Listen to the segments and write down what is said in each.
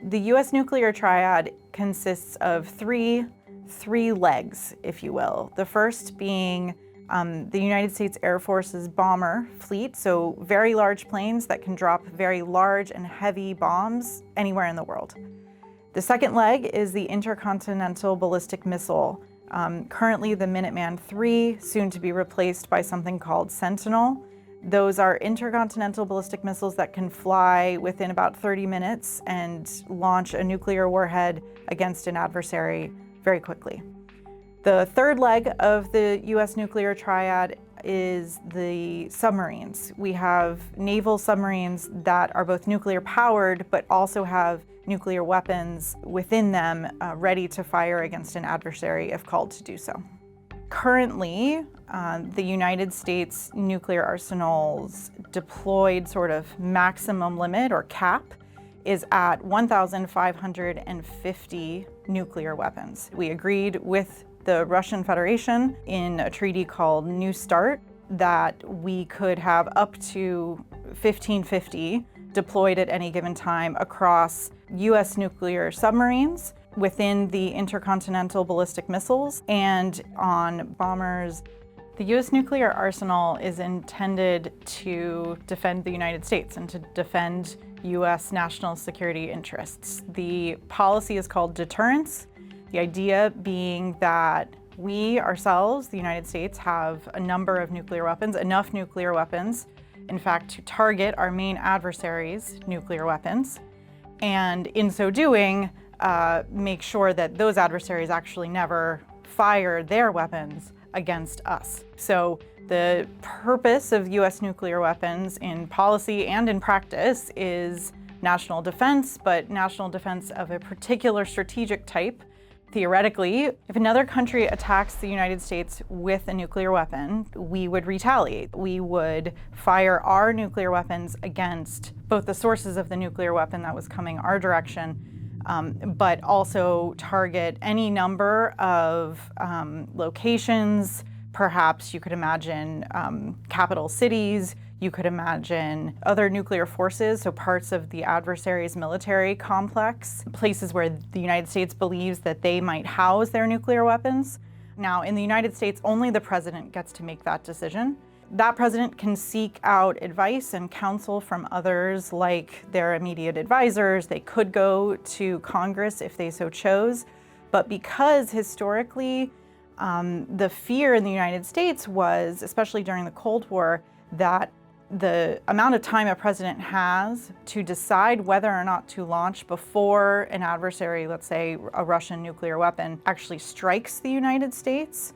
The U.S. nuclear triad consists of three legs, if you will. The first being the United States Air Force's bomber fleet, so very large planes that can drop very large and heavy bombs anywhere in the world. The second leg is the intercontinental ballistic missile. Currently the Minuteman III, soon to be replaced by something called Sentinel. Those are intercontinental ballistic missiles that can fly within about 30 minutes and launch a nuclear warhead against an adversary very quickly. The third leg of the U.S. nuclear triad is the submarines. We have naval submarines that are both nuclear powered, but also have nuclear weapons within them ready to fire against an adversary if called to do so. Currently, the United States nuclear arsenal's deployed sort of maximum limit or cap is at 1,550 nuclear weapons. We agreed with the Russian Federation in a treaty called New START that we could have up to 1,550 deployed at any given time across U.S. nuclear submarines, within the intercontinental ballistic missiles, and on bombers. The U.S. nuclear arsenal is intended to defend the United States and to defend U.S. national security interests. The policy is called Deterrence, the idea being that we ourselves, the United States, have a number of nuclear weapons, enough nuclear weapons, in fact, to target our main adversaries' nuclear weapons, and in so doing, make sure that those adversaries actually never fire their weapons against us. So the purpose of U.S. nuclear weapons in policy and in practice is national defense, but national defense of a particular strategic type. Theoretically, if another country attacks the United States with a nuclear weapon, we would retaliate. We would fire our nuclear weapons against both the sources of the nuclear weapon that was coming our direction, but also target any number of locations. Perhaps you could imagine capital cities. You could imagine other nuclear forces, so parts of the adversary's military complex, places where the United States believes that they might house their nuclear weapons. Now, in the United States, only the president gets to make that decision. That president can seek out advice and counsel from others, like their immediate advisors. They could go to Congress if they so chose. But because historically, the fear in the United States was, especially during the Cold War, that the amount of time a president has to decide whether or not to launch before an adversary, let's say a Russian nuclear weapon, actually strikes the United States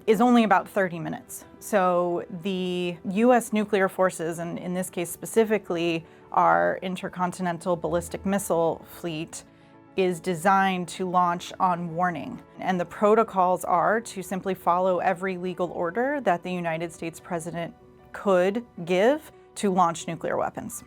is only about 30 minutes. So the U.S. nuclear forces, and in this case specifically our intercontinental ballistic missile fleet, is designed to launch on warning. And the protocols are to simply follow every legal order that the United States president could give to launch nuclear weapons.